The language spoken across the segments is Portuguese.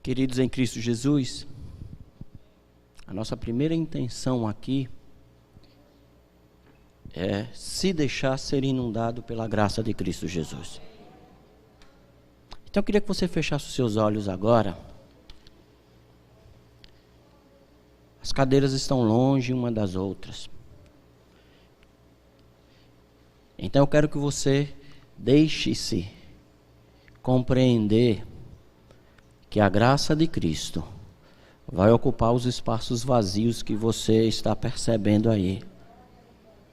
Queridos em Cristo Jesus, a nossa primeira intenção aqui é se deixar ser inundado pela graça de Cristo Jesus. Então eu queria que você fechasse os seus olhos agora. As cadeiras estão longe uma das outras. Então eu quero que você deixe-se compreender que a graça de Cristo vai ocupar os espaços vazios que você está percebendo aí,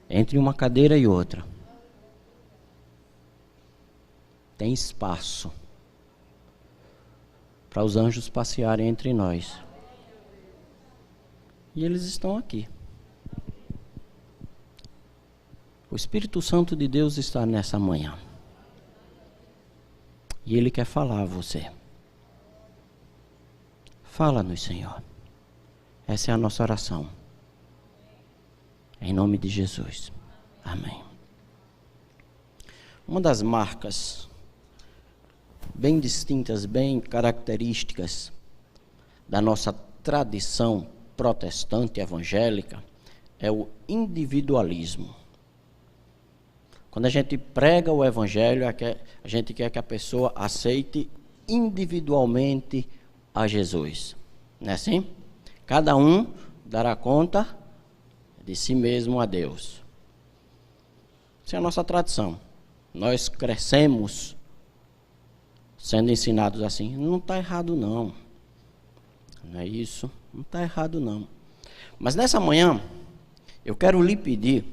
entre uma cadeira e outra. Tem espaço para os anjos passearem entre nós. E eles estão aqui. O Espírito Santo de Deus está nessa manhã. E Ele quer falar a você. Fala-nos, Senhor. Essa é a nossa oração. Em nome de Jesus. Amém. Uma das marcas bem distintas, bem características da nossa tradição protestante evangélica é o individualismo. Quando a gente prega o evangelho, a gente quer que a pessoa aceite individualmente a Jesus. Não é assim? Cada um dará conta de si mesmo a Deus. Essa é a nossa tradição. Nós crescemos sendo ensinados assim. Não está errado não. Não é isso? Não está errado não. Mas nessa manhã, eu quero lhe pedir,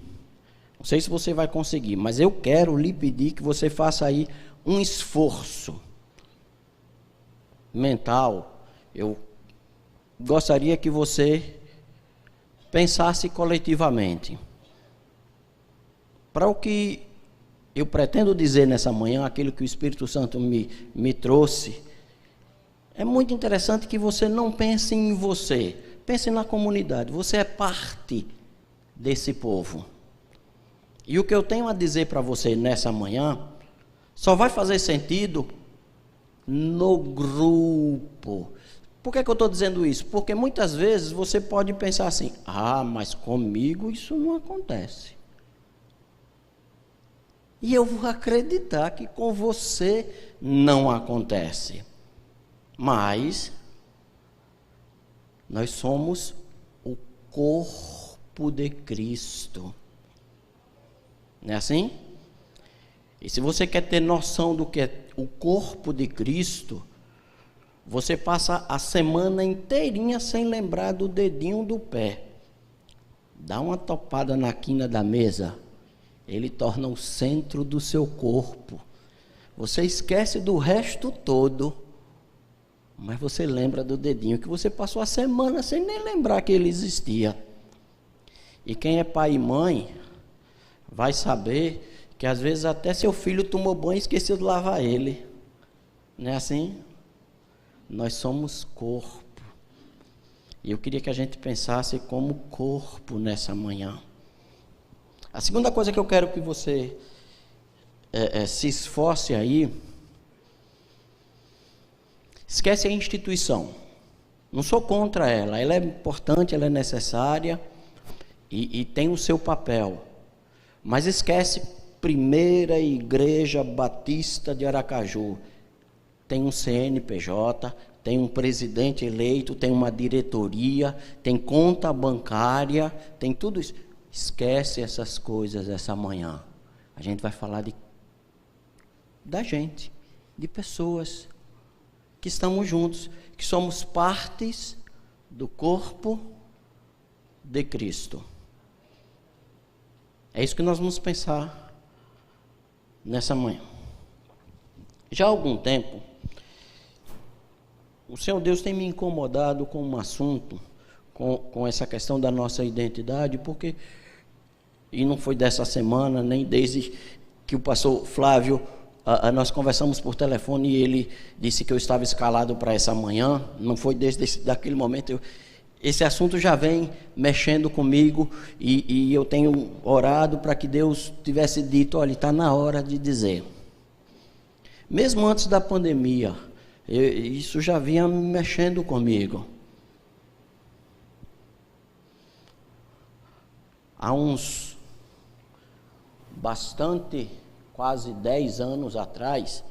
não sei se você vai conseguir, mas eu quero lhe pedir que você faça aí um esforço mental. Eu gostaria que você pensasse coletivamente. Para o que eu pretendo dizer nessa manhã, aquilo que o Espírito Santo me trouxe, é muito interessante que você não pense em você, pense na comunidade. Você é parte desse povo. E o que eu tenho a dizer para você nessa manhã só vai fazer sentido no grupo. Por que eu estou dizendo isso? Porque muitas vezes você pode pensar assim: ah, mas comigo isso não acontece. E eu vou acreditar que com você não acontece. Mas nós somos o corpo de Cristo. Não é assim? E se você quer ter noção do que é o corpo de Cristo, você passa a semana inteirinha sem lembrar do dedinho do pé. Dá uma topada na quina da mesa, ele torna o centro do seu corpo. Você esquece do resto todo, mas você lembra do dedinho, que você passou a semana sem nem lembrar que ele existia. E quem é pai e mãe vai saber que às vezes até seu filho tomou banho e esqueceu de lavar ele. Não é assim? Nós somos corpo. E eu queria que a gente pensasse como corpo nessa manhã. A segunda coisa que eu quero que você se esforce aí, esquece a instituição. Não sou contra ela. Ela é importante, ela é necessária e tem o seu papel. Mas esquece Primeira Igreja Batista de Aracaju. Tem um CNPJ, tem um presidente eleito, tem uma diretoria, tem conta bancária, tem tudo isso. Esquece essas coisas essa manhã. A gente vai falar da gente, de pessoas que estamos juntos, que somos partes do corpo de Cristo. É isso que nós vamos pensar nessa manhã. Já há algum tempo, o Senhor Deus tem me incomodado com um assunto, com essa questão da nossa identidade, porque, e não foi dessa semana, nem desde que o pastor Flávio, nós conversamos por telefone e ele disse que eu estava escalado para essa manhã, não foi desde daquele momento, esse assunto já vem mexendo comigo e eu tenho orado para que Deus tivesse dito: olha, está na hora de dizer. Mesmo antes da pandemia, Isso já vinha mexendo comigo. Há quase 10 anos atrás,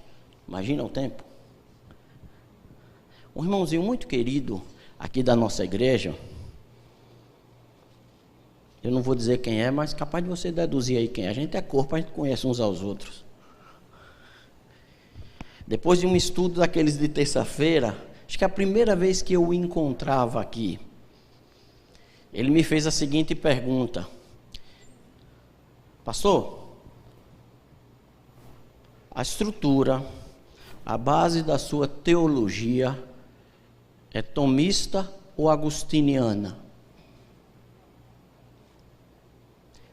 imagina o tempo, um irmãozinho muito querido aqui da nossa igreja, eu não vou dizer quem é, mas capaz de você deduzir aí quem é. A gente é corpo, a gente conhece uns aos outros. Depois de um estudo daqueles de terça-feira, acho que a primeira vez que eu o encontrava aqui, ele me fez a seguinte pergunta: pastor, a estrutura, a base da sua teologia é tomista ou agostiniana?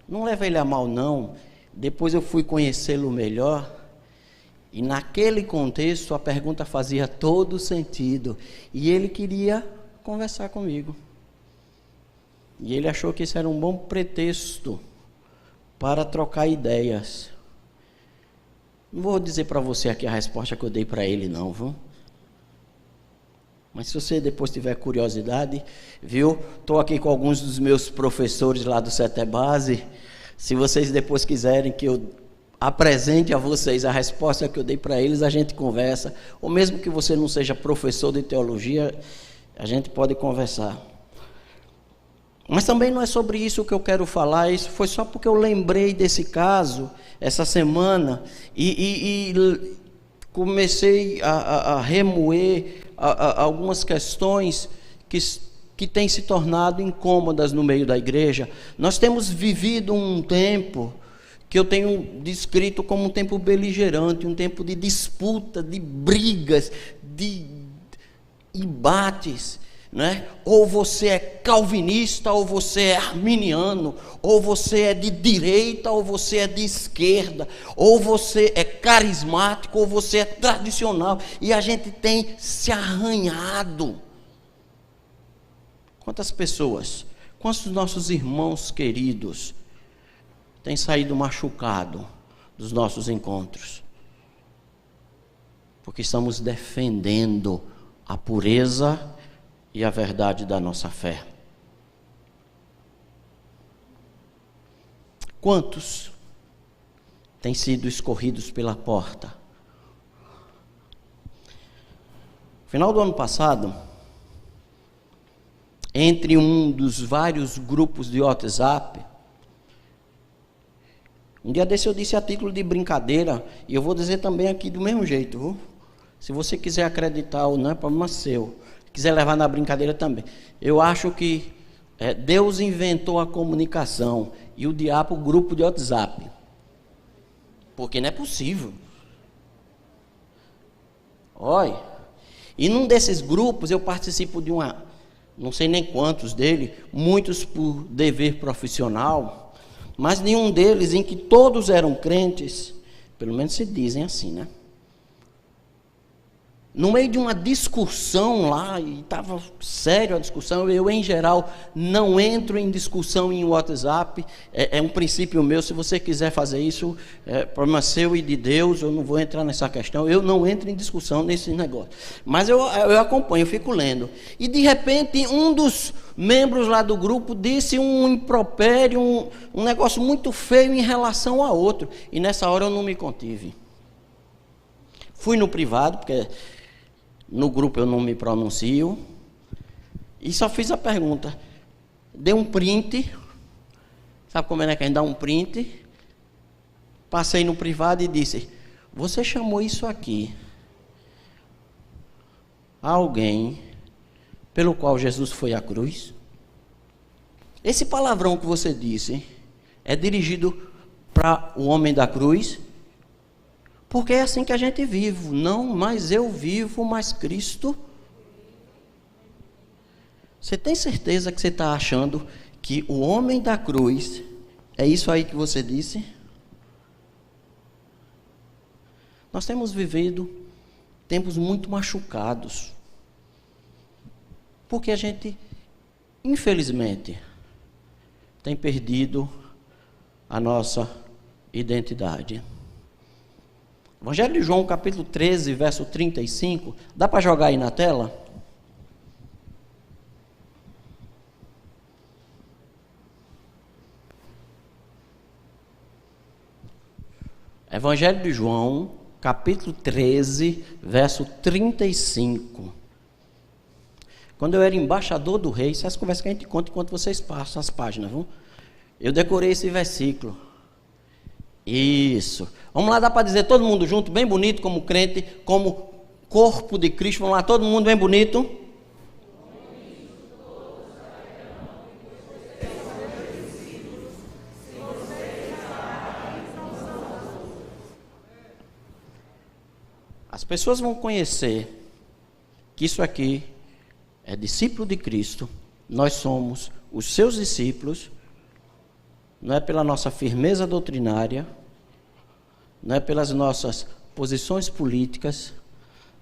Não leva ele a mal, não. Depois eu fui conhecê-lo melhor, e naquele contexto a pergunta fazia todo sentido, e ele queria conversar comigo. E ele achou que isso era um bom pretexto para trocar ideias. Não vou dizer para você aqui a resposta que eu dei para ele, não, viu? Mas se você depois tiver curiosidade, viu? Estou aqui com alguns dos meus professores lá do CETEBASE. Se vocês depois quiserem que eu apresente a vocês a resposta que eu dei para eles, a gente conversa. Ou mesmo que você não seja professor de teologia, a gente pode conversar. Mas também não é sobre isso que eu quero falar. Isso foi só porque eu lembrei desse caso essa semana e comecei a remoer algumas questões que têm se tornado incômodas no meio da igreja. Nós temos vivido um tempo que eu tenho descrito como um tempo beligerante, um tempo de disputa, de brigas, de embates, né? Ou você é calvinista, ou você é arminiano, ou você é de direita, ou você é de esquerda, ou você é carismático, ou você é tradicional, e a gente tem se arranhado. Quantas pessoas, quantos nossos irmãos queridos têm saído machucados dos nossos encontros? Porque estamos defendendo a pureza e a verdade da nossa fé. Quantos têm sido escorridos pela porta? No final do ano passado, entre um dos vários grupos de WhatsApp, um dia desse eu disse a título de brincadeira, e eu vou dizer também aqui do mesmo jeito, viu? Se você quiser acreditar ou não, é problema seu. Quiser levar na brincadeira também. Eu acho que Deus inventou a comunicação e o diabo o grupo de WhatsApp. Porque não é possível. Olha, e num desses grupos eu participo de não sei nem quantos dele, muitos por dever profissional, mas nenhum deles em que todos eram crentes, pelo menos se dizem assim, né? No meio de uma discussão lá, e estava sério a discussão, eu em geral não entro em discussão em WhatsApp, é um princípio meu. Se você quiser fazer isso, é problema seu e de Deus, eu não vou entrar nessa questão, eu não entro em discussão nesse negócio. Mas eu acompanho, eu fico lendo. E de repente um dos membros lá do grupo disse um impropério, um negócio muito feio em relação a outro, e nessa hora eu não me contive. Fui no privado, porque no grupo eu não me pronuncio, e só fiz a pergunta. Dei um print, sabe como é que a gente dá um print? Passei no privado e disse: você chamou isso aqui a alguém pelo qual Jesus foi à cruz? Esse palavrão que você disse é dirigido para o homem da cruz? Porque é assim que a gente vive. Não, mas eu vivo, mas Cristo. Você tem certeza que você está achando que o homem da cruz é isso aí que você disse? Nós temos vivido tempos muito machucados. Porque a gente, infelizmente, tem perdido a nossa identidade. Evangelho de João, capítulo 13, verso 35. Dá para jogar aí na tela? Evangelho de João, capítulo 13, verso 35. Quando eu era embaixador do rei, essas conversas que a gente conta enquanto vocês passam as páginas, viu? Eu decorei esse versículo. Isso. Vamos lá, dá para dizer todo mundo junto, bem bonito, como crente, como corpo de Cristo. Vamos lá, todo mundo bem bonito. As pessoas vão conhecer que isso aqui é discípulo de Cristo. Nós somos os seus discípulos. Não é pela nossa firmeza doutrinária, não é pelas nossas posições políticas,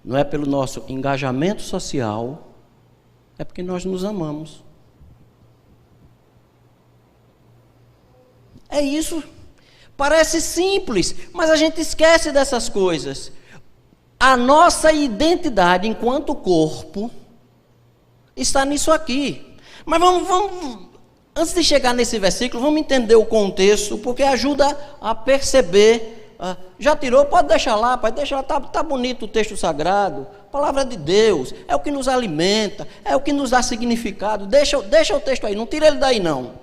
não é pelo nosso engajamento social, é porque nós nos amamos. É isso. Parece simples, mas a gente esquece dessas coisas. A nossa identidade enquanto corpo está nisso aqui. Mas vamos, antes de chegar nesse versículo, vamos entender o contexto, porque ajuda a perceber. Já tirou? Pode deixar lá, pode deixar lá, tá bonito o texto sagrado, palavra de Deus, é o que nos alimenta, é o que nos dá significado. Deixa o texto aí, não tira ele daí não.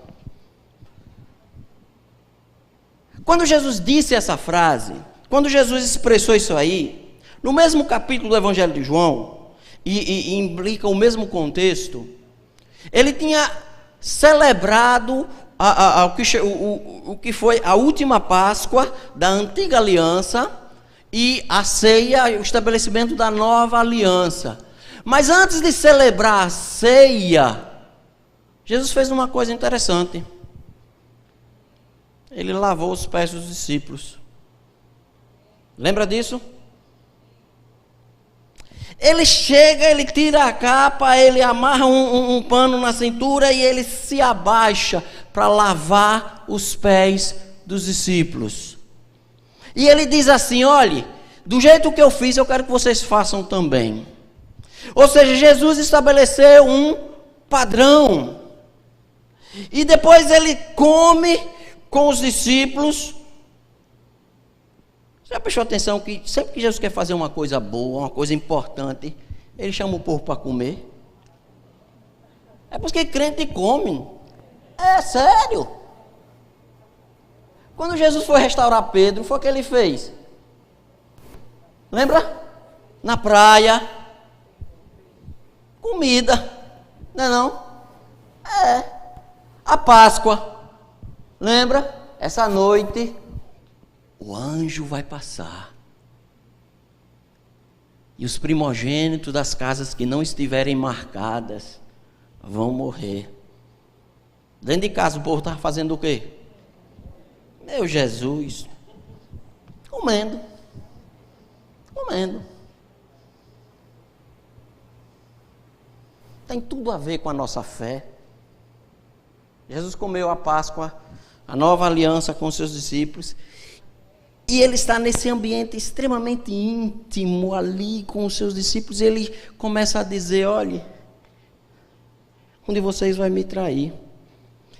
Quando Jesus disse essa frase, quando Jesus expressou isso aí, no mesmo capítulo do Evangelho de João, e implica o mesmo contexto, ele tinha celebrado o que foi a última Páscoa da antiga aliança e a ceia, o estabelecimento da nova aliança. Mas antes de celebrar a ceia, Jesus fez uma coisa interessante. Ele lavou os pés dos discípulos. Lembra disso? Ele chega, ele tira a capa, ele amarra um pano na cintura e ele se abaixa para lavar os pés dos discípulos. E ele diz assim: olhe, do jeito que eu fiz, eu quero que vocês façam também. Ou seja, Jesus estabeleceu um padrão. E depois ele come com os discípulos. Já prestou atenção que sempre que Jesus quer fazer uma coisa boa, uma coisa importante, ele chama o povo para comer? É porque crente come. É sério. Quando Jesus foi restaurar Pedro, foi o que ele fez? Lembra? Na praia. Comida. Não é não? É. A Páscoa. Lembra? Essa noite o anjo vai passar. E os primogênitos das casas que não estiverem marcadas vão morrer. Dentro de casa o povo estava fazendo o quê? Meu Jesus. Comendo. Tem tudo a ver com a nossa fé. Jesus comeu a Páscoa, a nova aliança com os seus discípulos. E ele está nesse ambiente extremamente íntimo ali com os seus discípulos. E ele começa a dizer: olhe, um de vocês vai me trair.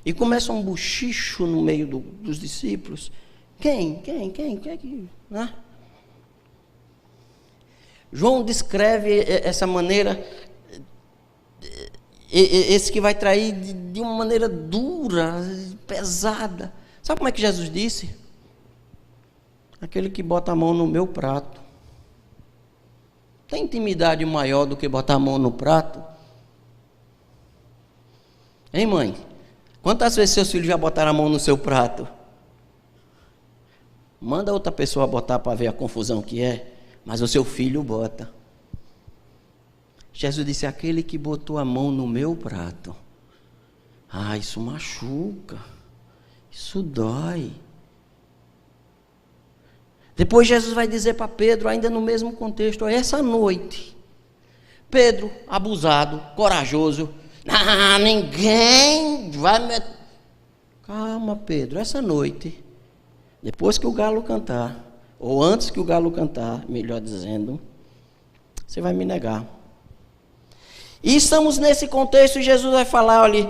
E começa um bochicho no meio dos discípulos. Quem? Né? João descreve essa maneira, esse que vai trair de uma maneira dura, pesada. Sabe como é que Jesus disse? Aquele que bota a mão no meu prato. Tem intimidade maior do que botar a mão no prato? Hein, mãe? Quantas vezes seus filhos já botaram a mão no seu prato? Manda outra pessoa botar para ver a confusão que é, mas o seu filho bota. Jesus disse: aquele que botou a mão no meu prato. Ah, isso machuca. Isso dói. Depois Jesus vai dizer para Pedro, ainda no mesmo contexto: essa noite, Pedro, abusado, corajoso, ninguém vai me... Calma, Pedro, essa noite, depois que o galo cantar, ou antes que o galo cantar, melhor dizendo, você vai me negar. E estamos nesse contexto e Jesus vai falar, olha,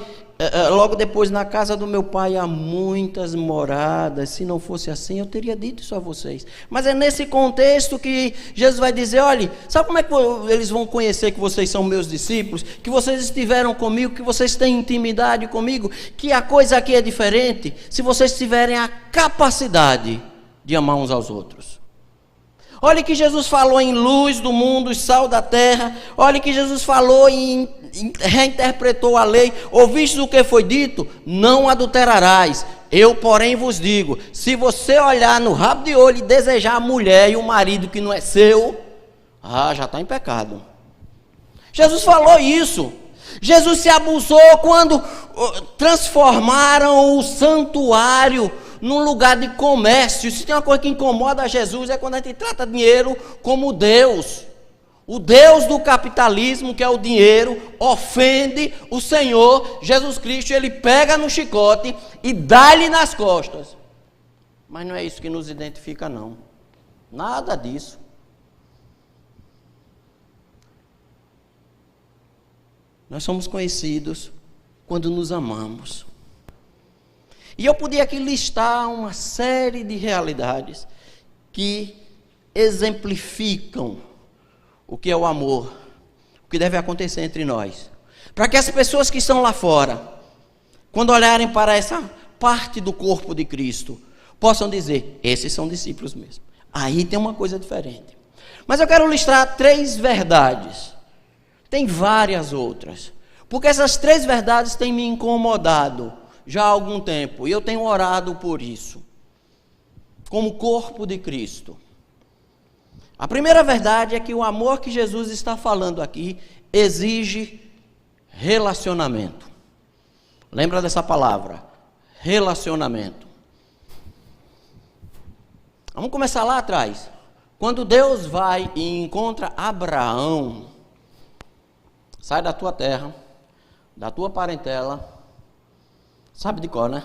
logo depois, na casa do meu pai há muitas moradas, se não fosse assim eu teria dito isso a vocês. Mas é nesse contexto que Jesus vai dizer, olha, sabe como é que eles vão conhecer que vocês são meus discípulos? Que vocês estiveram comigo, que vocês têm intimidade comigo, que a coisa aqui é diferente, se vocês tiverem a capacidade de amar uns aos outros. Olha que Jesus falou em luz do mundo, sal da terra. Olha que Jesus falou reinterpretou a lei. Ouvistes o que foi dito? Não adulterarás. Eu, porém, vos digo, se você olhar no rabo de olho e desejar a mulher e o marido que não é seu, já está em pecado. Jesus falou isso. Jesus se abusou quando transformaram o santuário num lugar de comércio. Se tem uma coisa que incomoda a Jesus é quando a gente trata dinheiro como Deus. O Deus do capitalismo, que é o dinheiro, ofende o Senhor Jesus Cristo. Ele pega no chicote e dá-lhe nas costas. Mas não é isso que nos identifica, não. Nada disso. Nós somos conhecidos quando nos amamos. E eu podia aqui listar uma série de realidades que exemplificam o que é o amor, o que deve acontecer entre nós. Para que as pessoas que estão lá fora, quando olharem para essa parte do corpo de Cristo, possam dizer, esses são discípulos mesmo. Aí tem uma coisa diferente. Mas eu quero listar 3 verdades. Tem várias outras. Porque essas 3 verdades têm me incomodado já há algum tempo, e eu tenho orado por isso, como corpo de Cristo. A primeira verdade é que o amor que Jesus está falando aqui exige relacionamento. Lembra dessa palavra? Relacionamento. Vamos começar lá atrás. Quando Deus vai e encontra Abraão, sai da tua terra, da tua parentela, sabe de cor, né?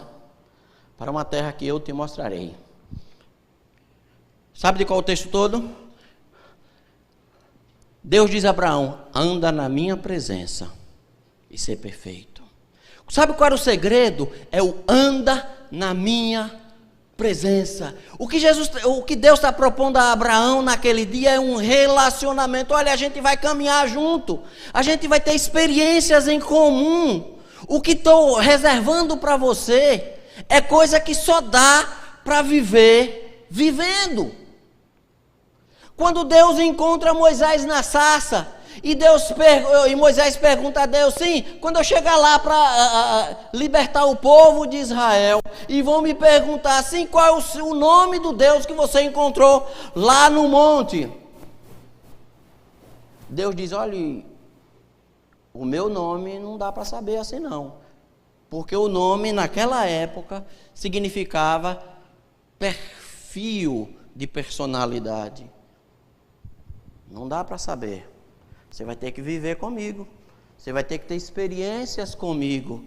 Para uma terra que eu te mostrarei. Sabe de qual o texto todo? Deus diz a Abraão, anda na minha presença e ser perfeito. Sabe qual era o segredo? É o anda na minha presença. O que Deus está propondo a Abraão naquele dia é um relacionamento. Olha, a gente vai caminhar junto. A gente vai ter experiências em comum. O que estou reservando para você é coisa que só dá para viver vivendo. Quando Deus encontra Moisés na sarça, e Moisés pergunta a Deus, sim, quando eu chegar lá para libertar o povo de Israel, e vão me perguntar assim, qual é o nome do Deus que você encontrou lá no monte? Deus diz, olha, o meu nome não dá para saber assim não, porque o nome naquela época significava perfil de personalidade. Não dá para saber. Você vai ter que viver comigo. Você vai ter que ter experiências comigo.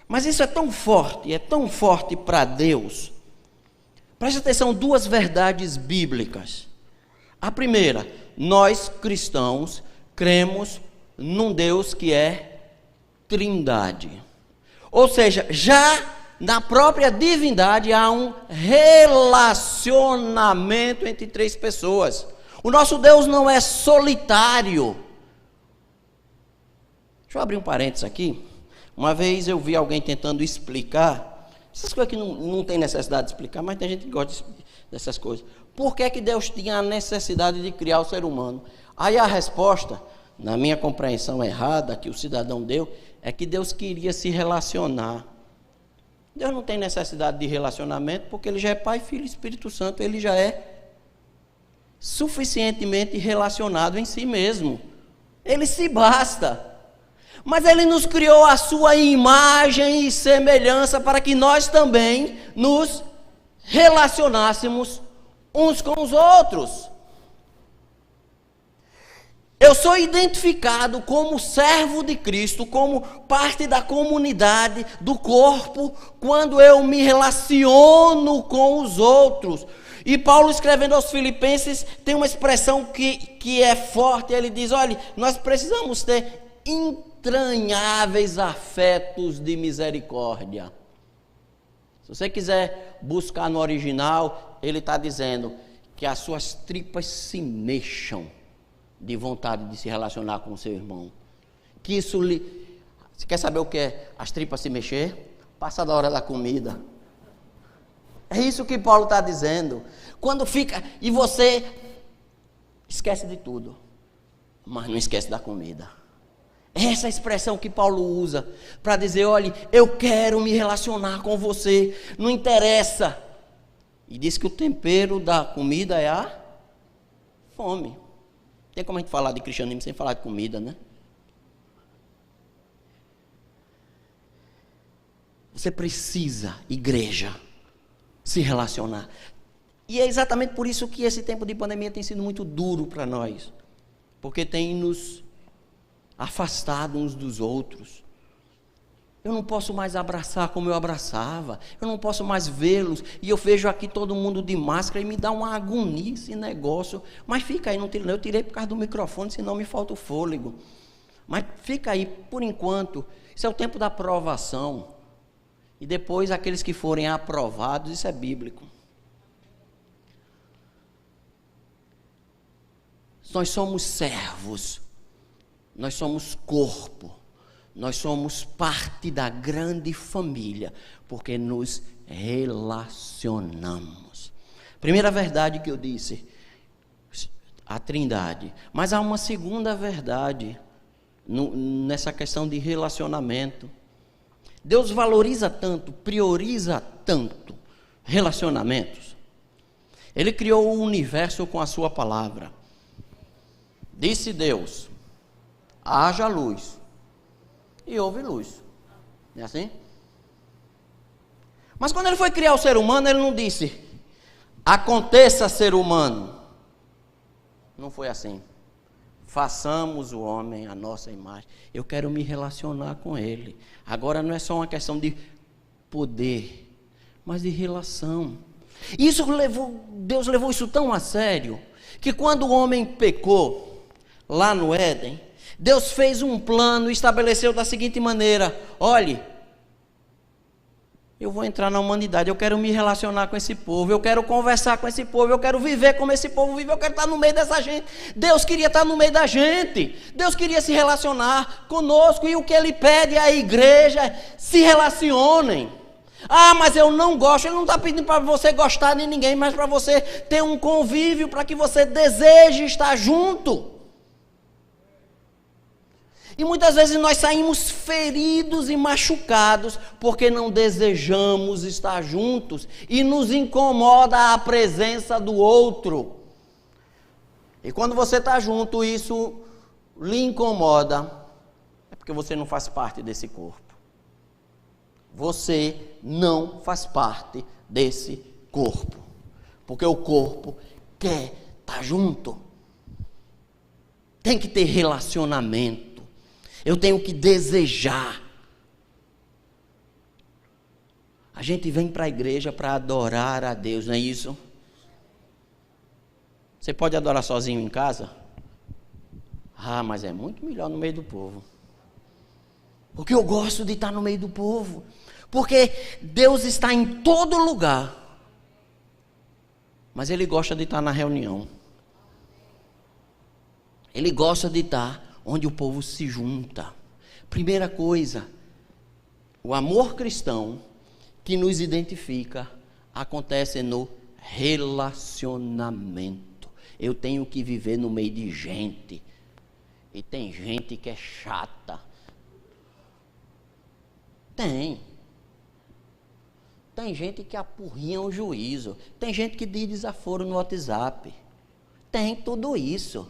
Mas isso é tão forte para Deus. Preste atenção, 2 verdades bíblicas. A primeira, nós cristãos cremos num Deus que é Trindade. Ou seja, já na própria divindade há um relacionamento entre 3 pessoas. O nosso Deus não é solitário. Deixa eu abrir um parênteses aqui. Uma vez eu vi alguém tentando explicar, essas coisas que não tem necessidade de explicar, mas tem gente que gosta dessas coisas. Por que Deus tinha a necessidade de criar o ser humano? Aí a resposta, na minha compreensão errada, que o cidadão deu, é que Deus queria se relacionar. Deus não tem necessidade de relacionamento, porque Ele já é Pai, Filho e Espírito Santo, Ele já é suficientemente relacionado em si mesmo. Ele se basta. Mas Ele nos criou a sua imagem e semelhança para que nós também nos relacionássemos uns com os outros. Eu sou identificado como servo de Cristo, como parte da comunidade, do corpo, quando eu me relaciono com os outros. E Paulo, escrevendo aos Filipenses, tem uma expressão que é forte. Ele diz: olha, nós precisamos ter entranháveis afetos de misericórdia. Se você quiser buscar no original, ele está dizendo que as suas tripas se mexam de vontade de se relacionar com o seu irmão. Que isso lhe... Você quer saber o que é as tripas se mexer? Passa da hora da comida. É isso que Paulo está dizendo. Quando fica... E você esquece de tudo, mas não esquece da comida. Essa é a expressão que Paulo usa para dizer: olha, eu quero me relacionar com você, não interessa. E diz que o tempero da comida é a fome. Tem como a gente falar de cristianismo sem falar de comida, né? Você precisa, igreja, se relacionar. E é exatamente por isso que esse tempo de pandemia tem sido muito duro para nós. Porque tem nos afastado uns dos outros. Eu não posso mais abraçar como eu abraçava. Eu não posso mais vê-los. E eu vejo aqui todo mundo de máscara e me dá uma agonia esse negócio. Mas fica aí, não tirei, eu tirei por causa do microfone, senão me falta o fôlego. Mas fica aí, por enquanto. Isso é o tempo da aprovação. E depois aqueles que forem aprovados, isso é bíblico. Nós somos servos. Nós somos corpo. Nós somos parte da grande família, porque nos relacionamos. Primeira verdade que eu disse, a Trindade. Mas há uma segunda verdade nessa questão de relacionamento. Deus valoriza tanto, prioriza tanto relacionamentos. Ele criou o universo com a sua palavra. Disse Deus: haja luz. E houve luz. Não é assim? Mas quando ele foi criar o ser humano, ele não disse: aconteça, ser humano. Não foi assim. Façamos o homem à nossa imagem. Eu quero me relacionar com ele. Agora não é só uma questão de poder, mas de relação. Deus levou isso tão a sério, que quando o homem pecou lá no Éden, Deus fez um plano e estabeleceu da seguinte maneira: olhe, eu vou entrar na humanidade, eu quero me relacionar com esse povo, eu quero conversar com esse povo, eu quero viver como esse povo vive, eu quero estar no meio dessa gente. Deus queria estar no meio da gente, Deus queria se relacionar conosco, e o que Ele pede à igreja: se relacionem. Ah, mas eu não gosto. Ele não está pedindo para você gostar de ninguém, mas para você ter um convívio, para que você deseje estar junto. E muitas vezes nós saímos feridos e machucados porque não desejamos estar juntos e nos incomoda a presença do outro. E quando você está junto, isso lhe incomoda, é porque você não faz parte desse corpo. Você não faz parte desse corpo, porque o corpo quer estar junto. Tem que ter relacionamento. Eu tenho que desejar. A gente vem para a igreja para adorar a Deus, não é isso? Você pode adorar sozinho em casa? Ah, mas é muito melhor no meio do povo. Porque eu gosto de estar no meio do povo. Porque Deus está em todo lugar. Mas Ele gosta de estar na reunião. Ele gosta de estar onde o povo se junta. Primeira coisa, o amor cristão que nos identifica acontece no relacionamento. Eu tenho que viver no meio de gente. E tem gente que é chata. Tem gente que apurrinha o juízo. Tem gente que diz desaforo no WhatsApp. Tem tudo isso.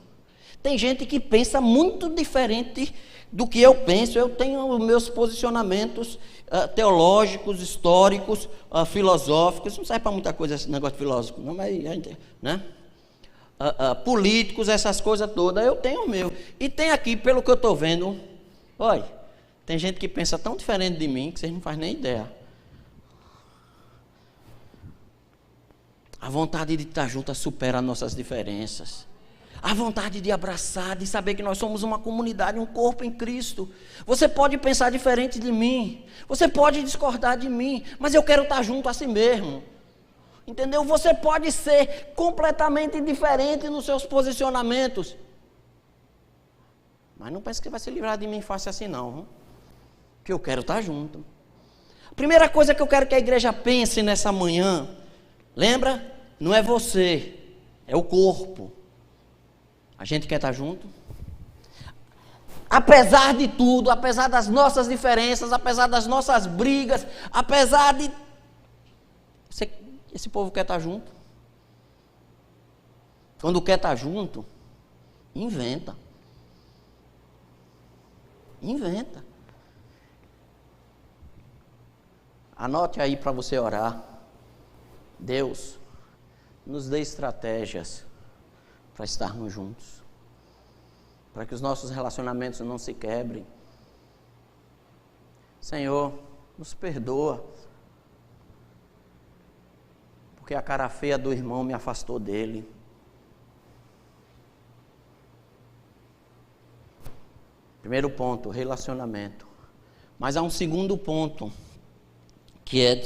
Tem gente que pensa muito diferente do que eu penso. Eu tenho os meus posicionamentos teológicos, históricos, filosóficos. Não serve para muita coisa esse negócio filosófico, não, mas, né? políticos, essas coisas todas. Eu tenho o meu. E tem aqui, pelo que eu estou vendo, olha, tem gente que pensa tão diferente de mim que vocês não fazem nem ideia. A vontade de estar junto supera nossas diferenças. A vontade de abraçar, de saber que nós somos uma comunidade, um corpo em Cristo. Você pode pensar diferente de mim, você pode discordar de mim, mas eu quero estar junto a si mesmo. Entendeu? Você pode ser completamente diferente nos seus posicionamentos. Mas não pense que vai se livrar de mim fácil assim não. Que eu quero estar junto. A primeira coisa que eu quero que a igreja pense nessa manhã, lembra? Não é você, é o corpo. A gente quer estar junto? Apesar de tudo, apesar das nossas diferenças, apesar das nossas brigas, apesar de... Esse povo quer estar junto. Quando quer estar junto, inventa. Inventa. Anote aí para você orar. Deus, nos dê estratégias para estarmos juntos, para que os nossos relacionamentos não se quebrem. Senhor, nos perdoa, porque a cara feia do irmão me afastou dele. Primeiro ponto, relacionamento. Mas há um segundo ponto, que é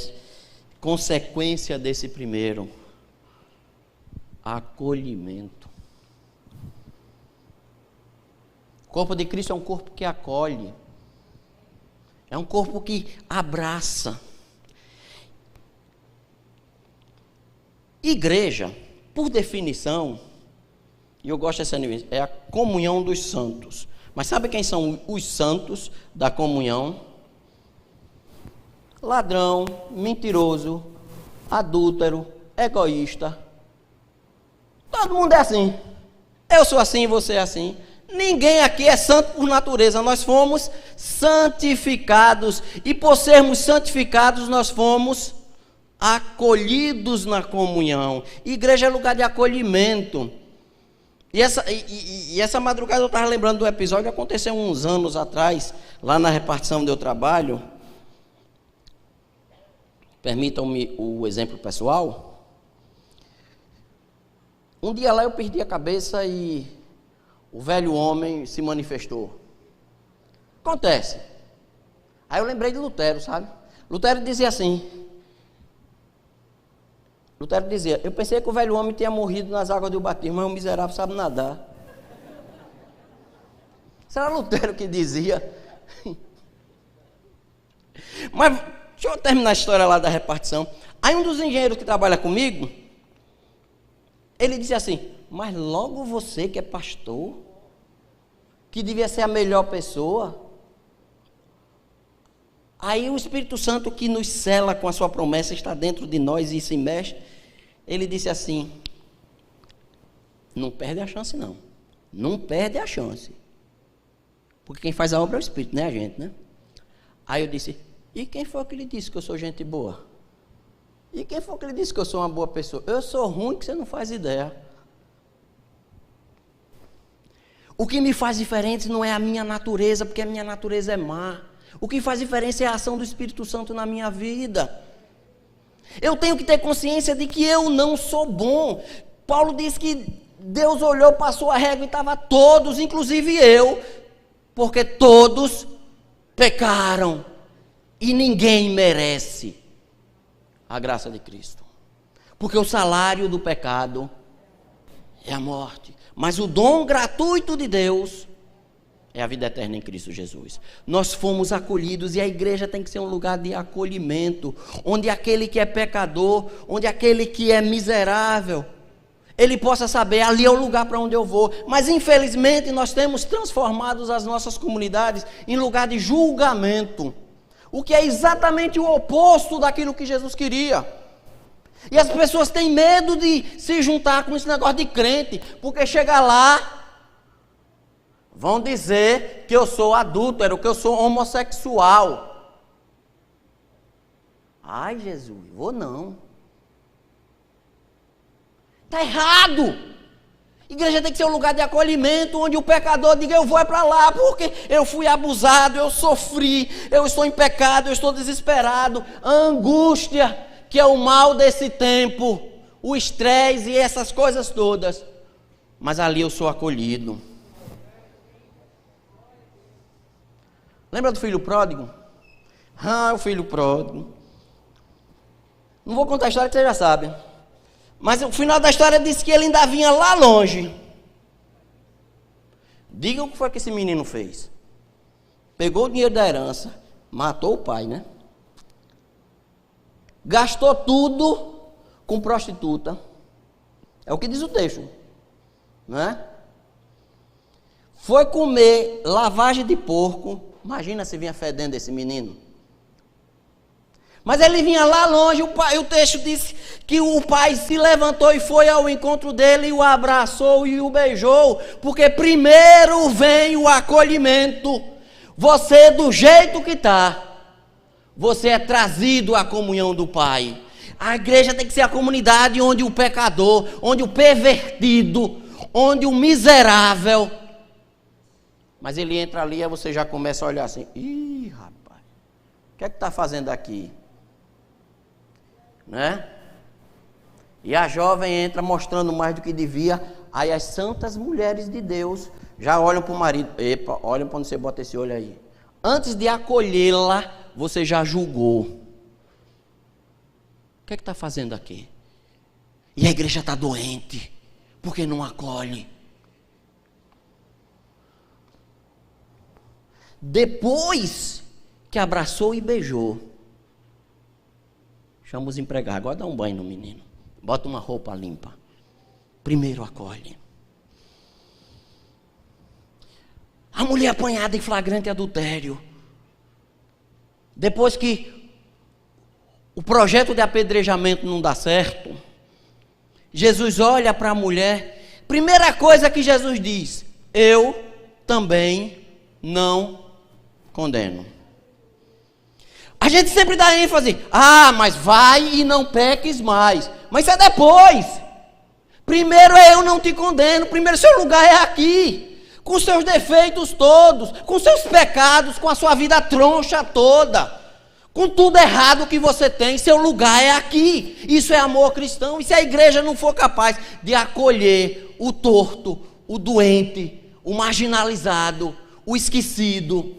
consequência desse primeiro, acolhimento. O corpo de Cristo é um corpo que acolhe, é um corpo que abraça. Igreja, por definição, e eu gosto dessa nível, é a comunhão dos santos. Mas sabe quem são os santos da comunhão? Ladrão, mentiroso, adúltero, egoísta. Todo mundo é assim. Eu sou assim, você é assim. Ninguém aqui é santo por natureza. Nós fomos santificados. E por sermos santificados, nós fomos acolhidos na comunhão. Igreja é lugar de acolhimento. E essa madrugada eu estava lembrando do episódio que aconteceu uns anos atrás, lá na repartição onde eu trabalho. Permitam-me o exemplo pessoal. Um dia lá eu perdi a cabeça e o velho homem se manifestou. Acontece. Aí eu lembrei de Lutero, sabe? Lutero dizia assim. Lutero dizia, eu pensei que o velho homem tinha morrido nas águas do batismo, mas o miserável sabe nadar. Isso era Lutero que dizia. Mas deixa eu terminar a história lá da repartição. Aí um dos engenheiros que trabalha comigo, ele disse assim, mas logo você que é pastor, que devia ser a melhor pessoa. Aí o Espírito Santo que nos sela com a sua promessa está dentro de nós e se mexe. Ele disse assim, não perde a chance não. Não perde a chance. Porque quem faz a obra é o Espírito, não é a gente, né? Aí eu disse, e quem foi que lhe disse que eu sou gente boa? E quem foi que lhe disse que eu sou uma boa pessoa? Eu sou ruim que você não faz ideia. O que me faz diferente não é a minha natureza, porque a minha natureza é má. O que faz diferença é a ação do Espírito Santo na minha vida. Eu tenho que ter consciência de que eu não sou bom. Paulo diz que Deus olhou, passou a régua e estava todos, inclusive eu, porque todos pecaram e ninguém merece a graça de Cristo. Porque o salário do pecado é a morte, mas o dom gratuito de Deus é a vida eterna em Cristo Jesus. Nós fomos acolhidos e a igreja tem que ser um lugar de acolhimento, onde aquele que é pecador, onde aquele que é miserável, ele possa saber, ali é o lugar para onde eu vou. Mas infelizmente nós temos transformado as nossas comunidades em lugar de julgamento, o que é exatamente o oposto daquilo que Jesus queria. E as pessoas têm medo de se juntar com esse negócio de crente, porque chega lá, vão dizer que eu sou adúltero, que eu sou homossexual. Ai, Jesus, vou não. Está errado. Igreja tem que ser um lugar de acolhimento, onde o pecador diga, eu vou para lá, porque eu fui abusado, eu sofri, eu estou em pecado, eu estou desesperado. A angústia, que é o mal desse tempo, o estresse e essas coisas todas. Mas ali eu sou acolhido. Lembra do filho pródigo? O filho pródigo. Não vou contar a história que você já sabe. Mas o final da história diz que ele ainda vinha lá longe. Diga o que foi que esse menino fez. Pegou o dinheiro da herança, matou o pai, né? Gastou tudo com prostituta. É o que diz o texto, né? Foi comer lavagem de porco. Imagina se vinha fedendo esse menino. Mas ele vinha lá longe, o texto diz que o pai se levantou e foi ao encontro dele, e o abraçou e o beijou, porque primeiro vem o acolhimento. Você do jeito que está, você é trazido à comunhão do Pai. A igreja tem que ser a comunidade onde o pecador, onde o pervertido, onde o miserável, mas ele entra ali e você já começa a olhar assim, ih, rapaz, o que é que está fazendo aqui? Né? E a jovem entra mostrando mais do que devia. Aí as santas mulheres de Deus já olham para o marido. Epa, olha para onde você bota esse olho aí. Antes de acolhê-la, você já julgou. O que é que está fazendo aqui? E a igreja está doente, porque não acolhe. Depois que abraçou e beijou, chama os empregados, agora dá um banho no menino, bota uma roupa limpa. Primeiro acolhe. A mulher apanhada em flagrante adultério. Depois que o projeto de apedrejamento não dá certo, Jesus olha para a mulher. Primeira coisa que Jesus diz: eu também não condeno. A gente sempre dá ênfase, mas vai e não peques mais. Mas isso é depois. Primeiro eu não te condeno, primeiro seu lugar é aqui, com seus defeitos todos, com seus pecados, com a sua vida troncha toda, com tudo errado que você tem, seu lugar é aqui. Isso é amor cristão. E se a igreja não for capaz de acolher o torto, o doente, o marginalizado, o esquecido,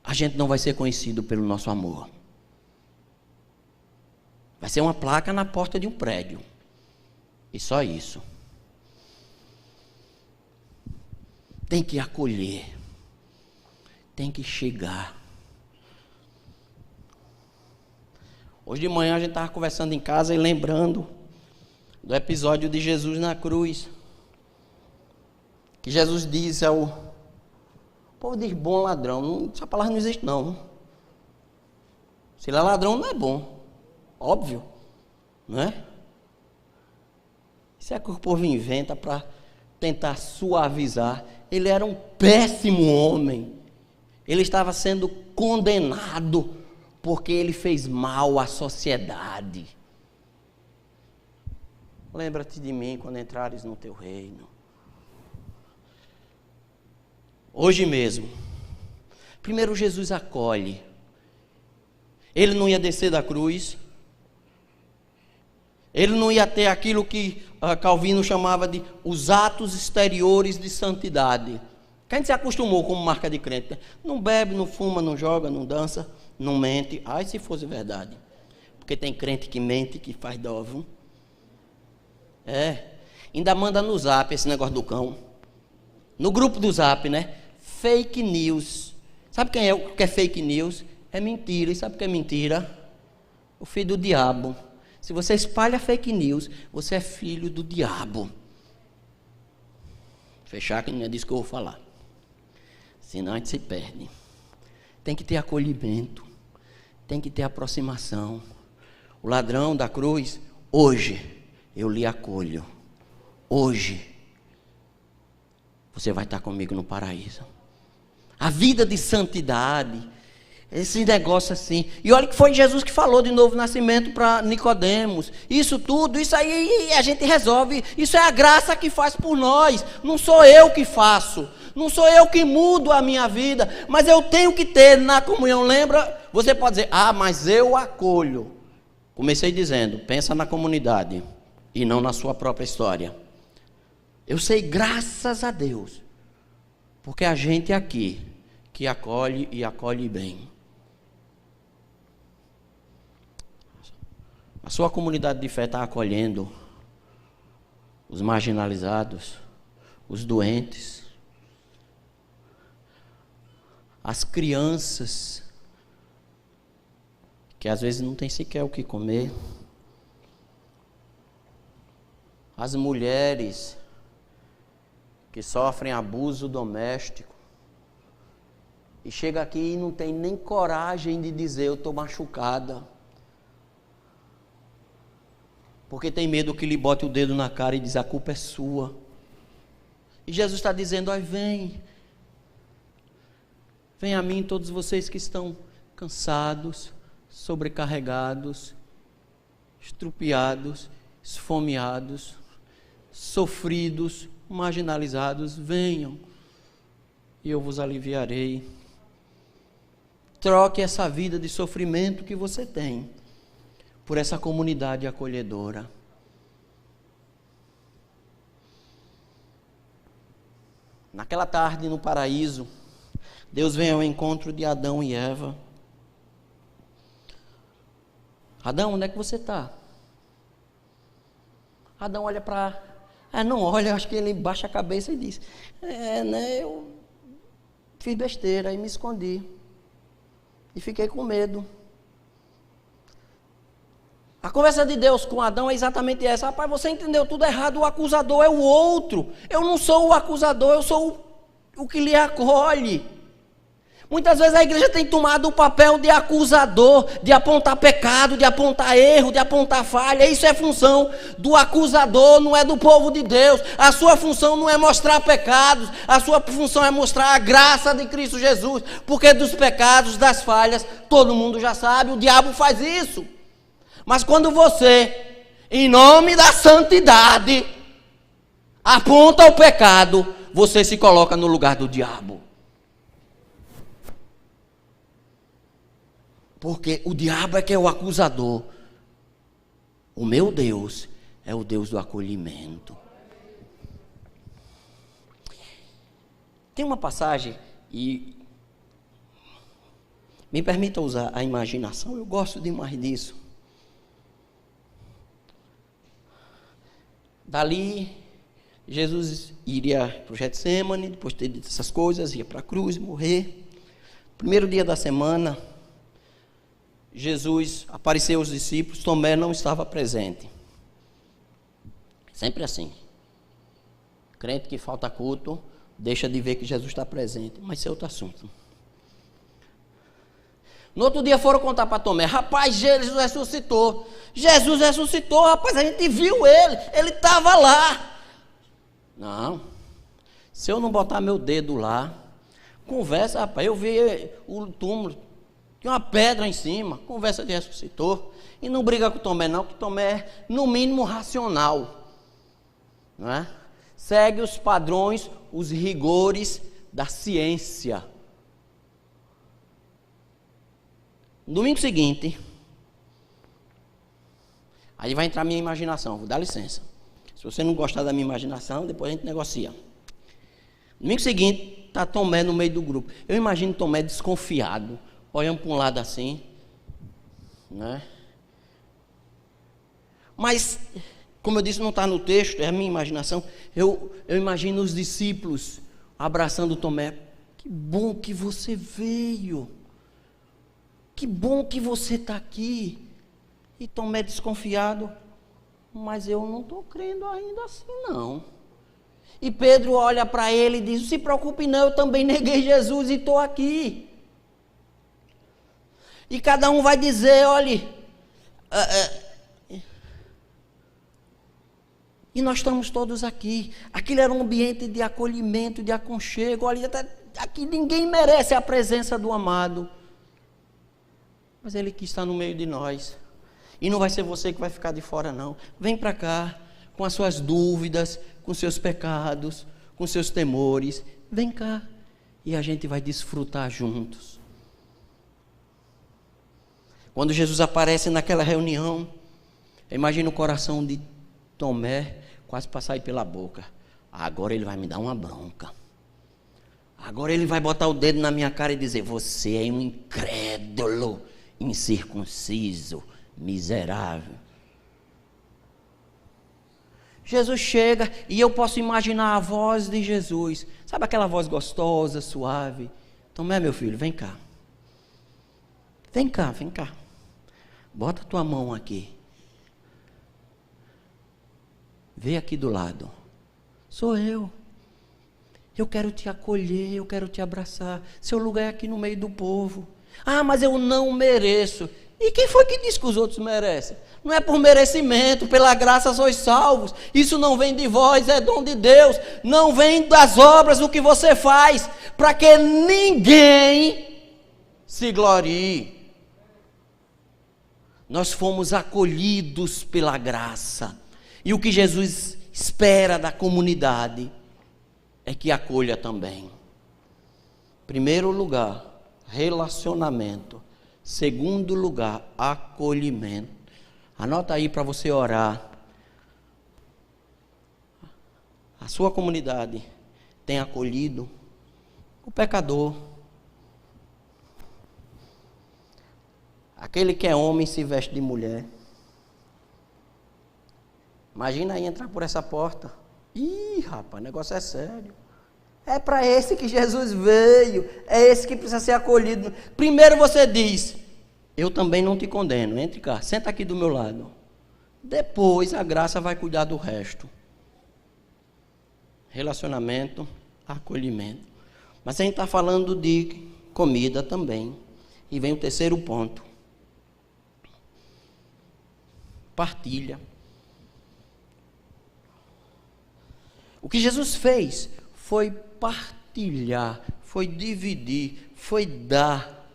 a gente não vai ser conhecido pelo nosso amor. Vai ser uma placa na porta de um prédio. E só isso. Tem que acolher. Tem que chegar. Hoje de manhã a gente estava conversando em casa e lembrando do episódio de Jesus na cruz. Que Jesus diz ao... O povo diz bom ladrão. Essa palavra não existe não. Se ele é ladrão não é bom. Óbvio. Não é? Isso é que o povo inventa para tentar suavizar. Ele era um péssimo homem. Ele estava sendo condenado porque ele fez mal à sociedade. Lembra-te de mim quando entrares no teu reino. Hoje mesmo, primeiro Jesus acolhe. Ele não ia descer da cruz. Ele não ia ter aquilo que Calvino chamava de os atos exteriores de santidade. Que a gente se acostumou como marca de crente. Não bebe, não fuma, não joga, não dança, não mente. Ai, se fosse verdade. Porque tem crente que mente, que faz dó, viu? Ainda manda no zap esse negócio do cão. No grupo do zap, né? Fake news. Sabe quem é o que é fake news? É mentira. E sabe o que é mentira? O filho do diabo. Se você espalha fake news, você é filho do diabo. Fechar que não é disso que eu vou falar. Senão a gente se perde. Tem que ter acolhimento. Tem que ter aproximação. O ladrão da cruz, hoje eu lhe acolho. Hoje você vai estar comigo no paraíso. A vida de santidade Esse negócio assim. E olha que foi Jesus que falou de novo nascimento para Nicodemos. Isso tudo, isso aí a gente resolve. Isso é a graça que faz por nós. Não sou eu que faço. Não sou eu que mudo a minha vida. Mas eu tenho que ter na comunhão. Lembra? Você pode dizer, mas eu acolho. Comecei dizendo, pensa na comunidade e não na sua própria história. Eu sei, graças a Deus, porque a gente aqui que acolhe e acolhe bem. A sua comunidade de fé está acolhendo os marginalizados, os doentes, as crianças que às vezes não tem sequer o que comer, as mulheres que sofrem abuso doméstico e chega aqui e não tem nem coragem de dizer eu estou machucada, porque tem medo que lhe bote o dedo na cara e diz a culpa é sua. E Jesus está dizendo, vem a mim todos vocês que estão cansados, sobrecarregados, estrupiados, esfomeados, sofridos, marginalizados, venham e eu vos aliviarei. Troque essa vida de sofrimento que você tem por essa comunidade acolhedora. Naquela tarde no paraíso, Deus vem ao encontro de Adão e Eva. Adão, onde é que você está? Adão olha para... não olha, acho que ele baixa a cabeça e diz, eu fiz besteira e me escondi. E fiquei com medo. A conversa de Deus com Adão é exatamente essa. Rapaz, você entendeu tudo errado, o acusador é o outro. Eu não sou o acusador, eu sou o que lhe acolhe. Muitas vezes a igreja tem tomado o papel de acusador, de apontar pecado, de apontar erro, de apontar falha. Isso é função do acusador, não é do povo de Deus. A sua função não é mostrar pecados, a sua função é mostrar a graça de Cristo Jesus. Porque dos pecados, das falhas, todo mundo já sabe, o diabo faz isso. Mas quando você, em nome da santidade, aponta o pecado, você se coloca no lugar do diabo. Porque o diabo é que é o acusador. O meu Deus é o Deus do acolhimento. Tem uma passagem, e me permita usar a imaginação, eu gosto demais disso. Dali, Jesus iria para o Getsêmani, depois de ter dito essas coisas, ia para a cruz, morrer. Primeiro dia da semana, Jesus apareceu aos discípulos, Tomé não estava presente. Sempre assim. Crente que falta culto, deixa de ver que Jesus está presente. Mas isso é outro assunto. No outro dia foram contar para Tomé, rapaz, Jesus ressuscitou. Jesus ressuscitou, rapaz, a gente viu ele estava lá. Não, se eu não botar meu dedo lá, conversa, rapaz, eu vi o túmulo, tinha uma pedra em cima, conversa de ressuscitou. E não briga com Tomé não, que Tomé é no mínimo racional, não é? Segue os padrões, os rigores da ciência. No domingo seguinte, aí vai entrar a minha imaginação, vou dar licença. Se você não gostar da minha imaginação, depois a gente negocia. No domingo seguinte, está Tomé no meio do grupo. Eu imagino Tomé desconfiado, olhando para um lado assim, né? Mas, como eu disse, não está no texto, é a minha imaginação. Eu imagino os discípulos abraçando Tomé. Que bom que você veio. Que bom que você está aqui. E Tomé desconfiado. Mas eu não estou crendo ainda assim, não. E Pedro olha para ele e diz, não se preocupe não, eu também neguei Jesus e estou aqui. E cada um vai dizer, olhe, e nós estamos todos aqui. Aquilo era um ambiente de acolhimento, de aconchego. Olha, aqui ninguém merece a presença do amado. Mas Ele quis estar no meio de nós. E não vai ser você que vai ficar de fora, não. Vem para cá, com as suas dúvidas, com seus pecados, com seus temores. Vem cá. E a gente vai desfrutar juntos. Quando Jesus aparece naquela reunião, imagina o coração de Tomé quase para sair pela boca. Agora ele vai me dar uma bronca. Agora ele vai botar o dedo na minha cara e dizer: você é um incrédulo, incircunciso, miserável. Jesus chega e eu posso imaginar a voz de Jesus. Sabe aquela voz gostosa, suave? Tomé, meu filho, vem cá. Vem cá, vem cá. Bota a tua mão aqui. Vê aqui do lado. Sou eu. Eu quero te acolher, eu quero te abraçar. Seu lugar é aqui no meio do povo. Ah, mas eu não mereço. E quem foi que disse que os outros merecem? Não é por merecimento, pela graça sois salvos. Isso não vem de vós, é dom de Deus. Não vem das obras do que você faz, para que ninguém se glorie. Nós fomos acolhidos pela graça. E o que Jesus espera da comunidade é que acolha também. Primeiro lugar, relacionamento. Segundo lugar, acolhimento. Anota aí para você orar. A sua comunidade tem acolhido o pecador. Aquele que é homem se veste de mulher. Imagina aí entrar por essa porta. Ih, rapaz, o negócio é sério. É para esse que Jesus veio. É esse que precisa ser acolhido. Primeiro você diz: eu também não te condeno. Entre cá, senta aqui do meu lado. Depois a graça vai cuidar do resto. Relacionamento, acolhimento. Mas a gente está falando de comida também. E vem o terceiro ponto. Partilha. O que Jesus fez foi partilhar, foi dividir, foi dar.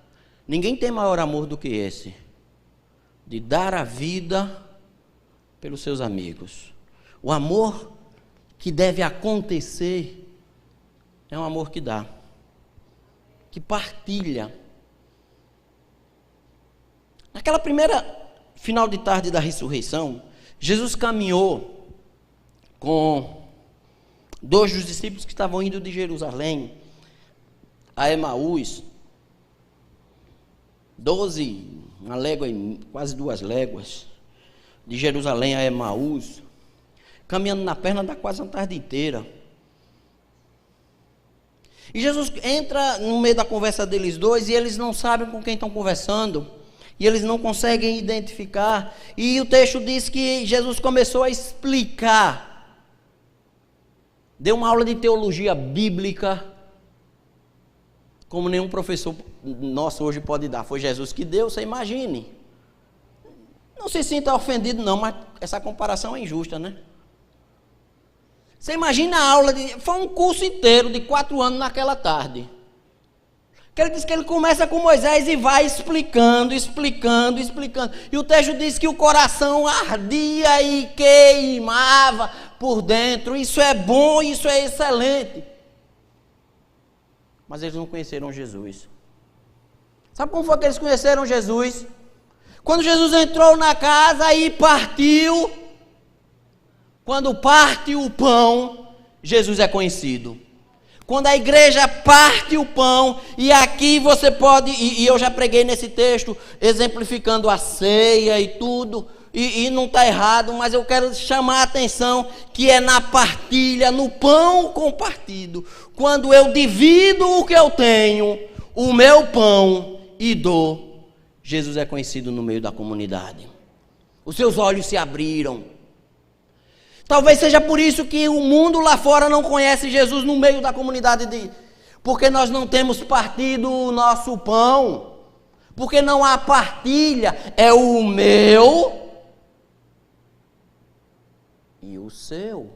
Ninguém tem maior amor do que esse, de dar a vida pelos seus amigos. O amor que deve acontecer é um amor que dá, que partilha. Naquela primeira final de tarde da ressurreição, Jesus caminhou com 2 dos discípulos que estavam indo de Jerusalém a Emaús, 12, uma légua, quase 2 léguas, de Jerusalém a Emaús, caminhando na perna da quase uma tarde inteira. E Jesus entra no meio da conversa deles dois e eles não sabem com quem estão conversando. E eles não conseguem identificar. E o texto diz que Jesus começou a explicar. Deu uma aula de teologia bíblica, como nenhum professor nosso hoje pode dar. Foi Jesus que deu, você imagine. Não se sinta ofendido não, mas essa comparação é injusta, né? Você imagina a aula, foi um curso inteiro de 4 anos naquela tarde. Que ele diz que ele começa com Moisés e vai explicando. E o texto diz que o coração ardia e queimava por dentro. Isso é bom, isso é excelente. Mas eles não conheceram Jesus. Sabe como foi que eles conheceram Jesus? Quando Jesus entrou na casa e partiu. Quando parte o pão, Jesus é conhecido. Quando a igreja parte o pão, e aqui você pode, e eu já preguei nesse texto, exemplificando a ceia e tudo, e não está errado, mas eu quero chamar a atenção que é na partilha, no pão compartido. Quando eu divido o que eu tenho, o meu pão, e dou, Jesus é conhecido no meio da comunidade. Os seus olhos se abriram. Talvez seja por isso que o mundo lá fora não conhece Jesus no meio da comunidade, porque nós não temos partido o nosso pão, porque não há partilha, é o meu e o seu.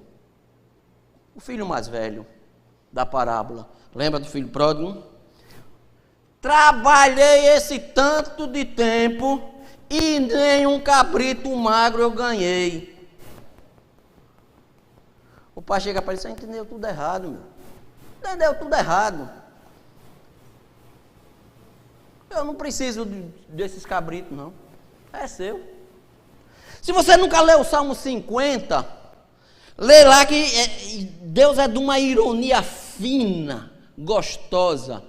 O filho mais velho da parábola, lembra do filho pródigo? Trabalhei esse tanto de tempo e nem um cabrito magro eu ganhei. O pai chega para ele: você entendeu tudo errado, meu. Entendeu tudo errado. Eu não preciso desses cabritos, não. É seu. Se você nunca leu o Salmo 50, lê lá que Deus é de uma ironia fina, gostosa.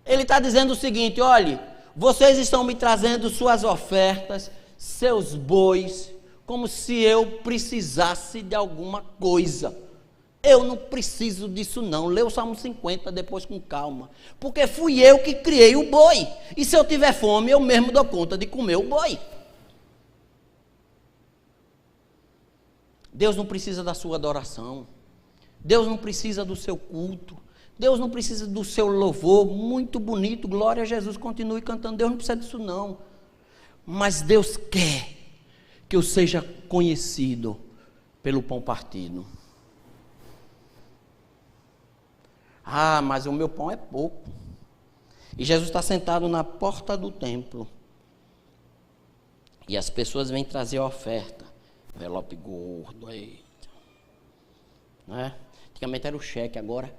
Ele está dizendo o seguinte: olhe, vocês estão me trazendo suas ofertas, seus bois, como se eu precisasse de alguma coisa. Eu não preciso disso não. Lê o Salmo 50 depois com calma. Porque fui eu que criei o boi. E se eu tiver fome, eu mesmo dou conta de comer o boi. Deus não precisa da sua adoração. Deus não precisa do seu culto. Deus não precisa do seu louvor. Muito bonito, glória a Jesus, continue cantando. Deus não precisa disso não. Mas Deus quer que eu seja conhecido pelo pão partido. Ah, mas o meu pão é pouco. E Jesus está sentado na porta do templo. E as pessoas vêm trazer a oferta. Envelope gordo, eita. Né? Antigamente era o cheque, agora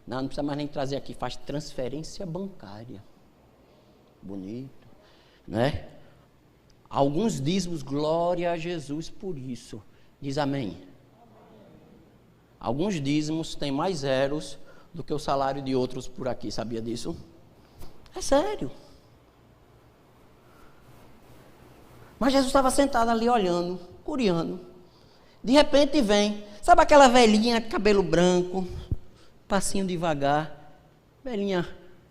não precisa mais nem trazer aqui, faz transferência bancária. Bonito, né? Alguns dízimos, glória a Jesus por isso. Diz amém. Alguns dízimos têm mais zeros do que o salário de outros por aqui, sabia disso? É sério. Mas Jesus estava sentado ali olhando, curiando. De repente vem, sabe aquela velhinha, cabelo branco, passinho devagar, velhinha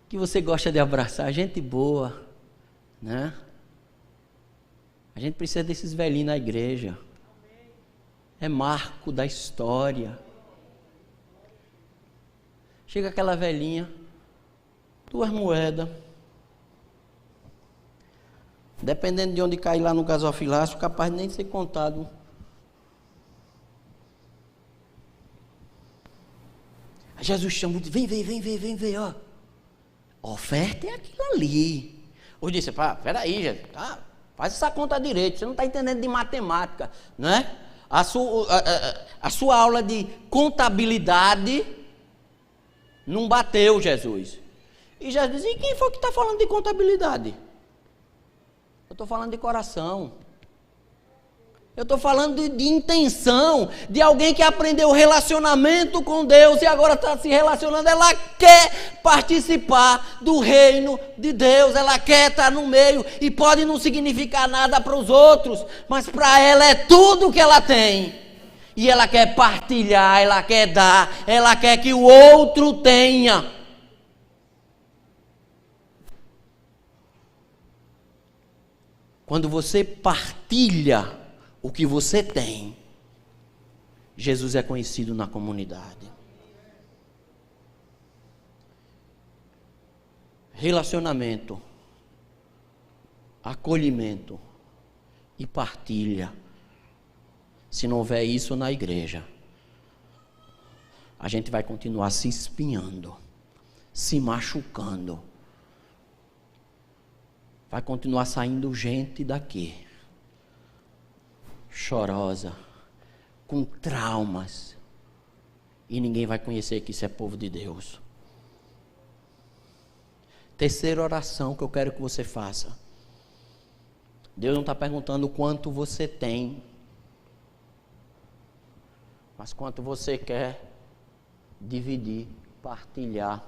que você gosta de abraçar, gente boa, né? A gente precisa desses velhinhos na igreja. É marco da história. Chega aquela velhinha, 2 moedas. Dependendo de onde cair lá no gasofilácio, capaz de nem ser contado. Jesus chama, vem, ó. Oferta é aquilo ali. Eu disse: peraí, Jesus, tá? Faz essa conta direito, você não está entendendo de matemática, né? A sua aula de contabilidade não bateu, Jesus. E Jesus diz: e quem foi que está falando de contabilidade? Eu estou falando de coração. Eu estou falando de intenção, de alguém que aprendeu relacionamento com Deus e agora está se relacionando. Ela quer participar do reino de Deus, ela quer estar no meio, e pode não significar nada para os outros, mas para ela é tudo que ela tem. E ela quer partilhar, ela quer dar, ela quer que o outro tenha. Quando você partilha o que você tem, Jesus é conhecido na comunidade. Relacionamento, acolhimento e partilha. Se não houver isso na igreja, a gente vai continuar se espinhando, se machucando. Vai continuar saindo gente daqui, chorosa, com traumas, e ninguém vai conhecer que isso é povo de Deus. Terceira oração que eu quero que você faça. Deus não está perguntando quanto você tem, mas quanto você quer dividir, partilhar.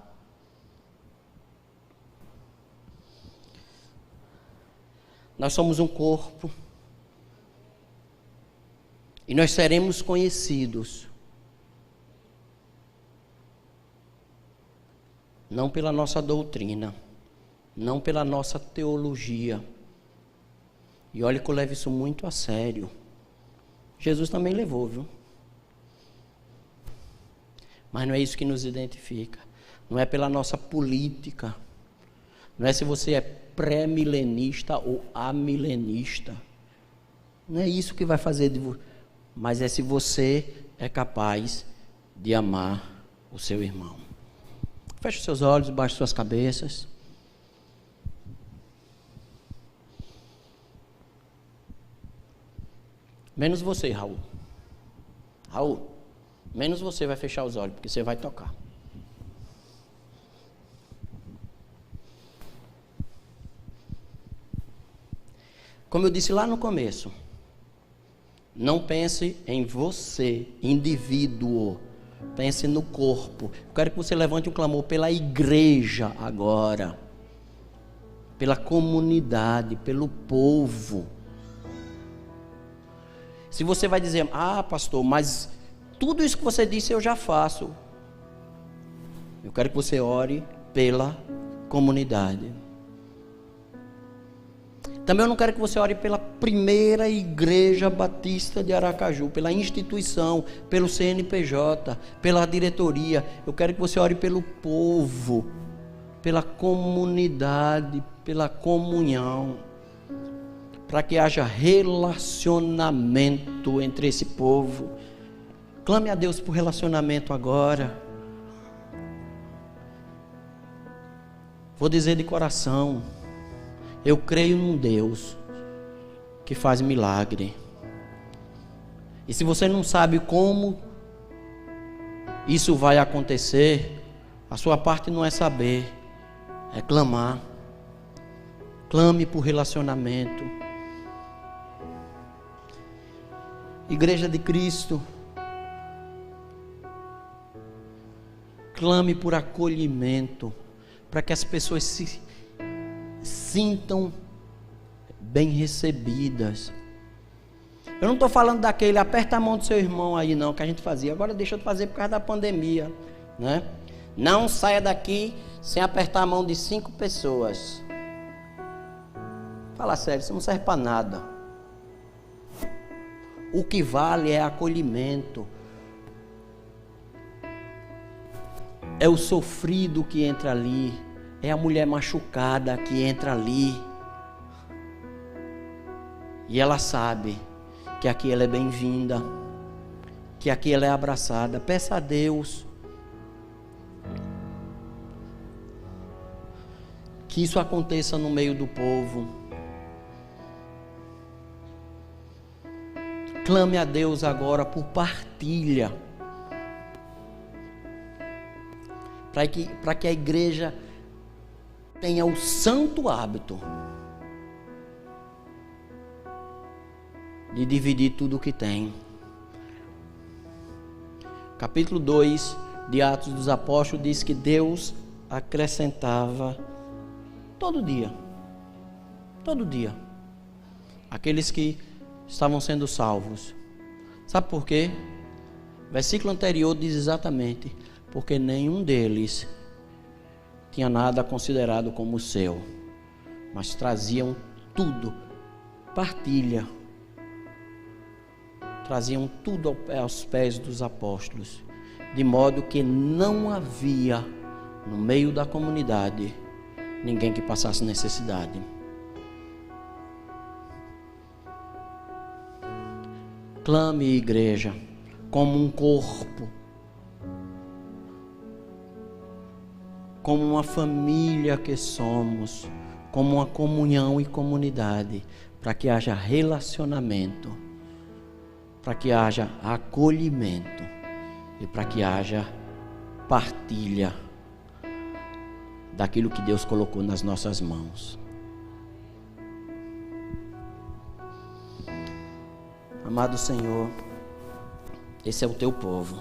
Nós somos um corpo. E nós seremos conhecidos não pela nossa doutrina, não pela nossa teologia. E olha que eu levo isso muito a sério. Jesus também levou, viu? Mas não é isso que nos identifica. Não é pela nossa política. Não é se você é pré-milenista ou amilenista. Não é isso que vai fazer de você. Mas é se você é capaz de amar o seu irmão. Feche os seus olhos, baixe suas cabeças. Menos você, Raul. Raul, menos você vai fechar os olhos, porque você vai tocar. Como eu disse lá no começo, não pense em você, indivíduo. Pense no corpo. Eu quero que você levante um clamor pela igreja agora. Pela comunidade, pelo povo. Se você vai dizer, pastor, mas tudo isso que você disse eu já faço. Eu quero que você ore pela comunidade. Também eu não quero que você ore pela primeira igreja batista de Aracaju, pela instituição, pelo CNPJ, pela diretoria. Eu quero que você ore pelo povo, pela comunidade, pela comunhão, para que haja relacionamento entre esse povo. Clame a Deus por relacionamento agora. Vou dizer de coração, eu creio num Deus que faz milagre. E se você não sabe como isso vai acontecer, a sua parte não é saber, é clamar. Clame por relacionamento. Igreja de Cristo, clame por acolhimento, para que as pessoas se sintam bem recebidas. Eu não estou falando daquele aperta a mão do seu irmão aí não, que a gente fazia. Agora deixa de fazer por causa da pandemia, né? Não saia daqui sem apertar a mão de 5 pessoas. Fala sério, isso não serve para nada. O que vale é acolhimento. É o sofrido que entra ali. É a mulher machucada que entra ali. E ela sabe que aqui ela é bem-vinda, que aqui ela é abraçada. Peça a Deus que isso aconteça no meio do povo. Clame a Deus agora por partilha, para que a igreja tenha o santo hábito de dividir tudo o que tem. Capítulo 2 de Atos dos Apóstolos diz que Deus acrescentava todo dia, aqueles que estavam sendo salvos. Sabe por quê? O versículo anterior diz exatamente: porque nenhum deles tinha nada considerado como seu, mas traziam tudo, partilha, traziam tudo aos pés dos apóstolos, de modo que não havia no meio da comunidade ninguém que passasse necessidade. Clame, igreja, como um corpo, como uma família que somos, como uma comunhão e comunidade, para que haja relacionamento, para que haja acolhimento e para que haja partilha daquilo que Deus colocou nas nossas mãos. Amado Senhor, esse é o teu povo.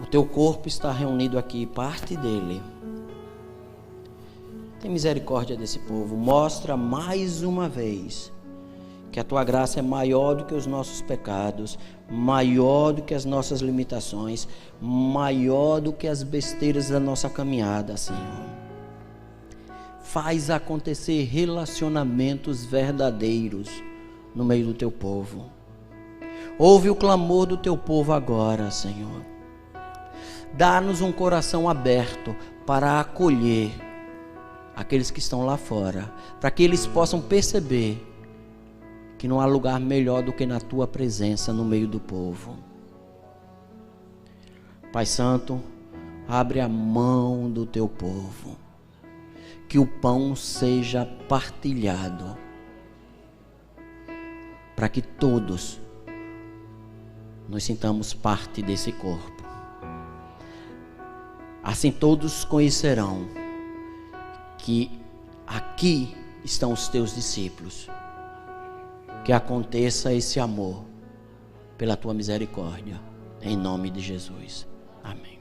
O teu corpo está reunido aqui, parte dele. Tem misericórdia desse povo. Mostra mais uma vez que a tua graça é maior do que os nossos pecados, maior do que as nossas limitações, maior do que as besteiras da nossa caminhada, Senhor. Faz acontecer relacionamentos verdadeiros no meio do teu povo. Ouve o clamor do teu povo agora, Senhor. Dá-nos um coração aberto para acolher aqueles que estão lá fora, para que eles possam perceber que não há lugar melhor do que na tua presença no meio do povo. Pai Santo, abre a mão do teu povo, que o pão seja partilhado, para que todos nos sintamos parte desse corpo. Assim todos conhecerão que aqui estão os teus discípulos. Que aconteça esse amor pela tua misericórdia, em nome de Jesus. Amém.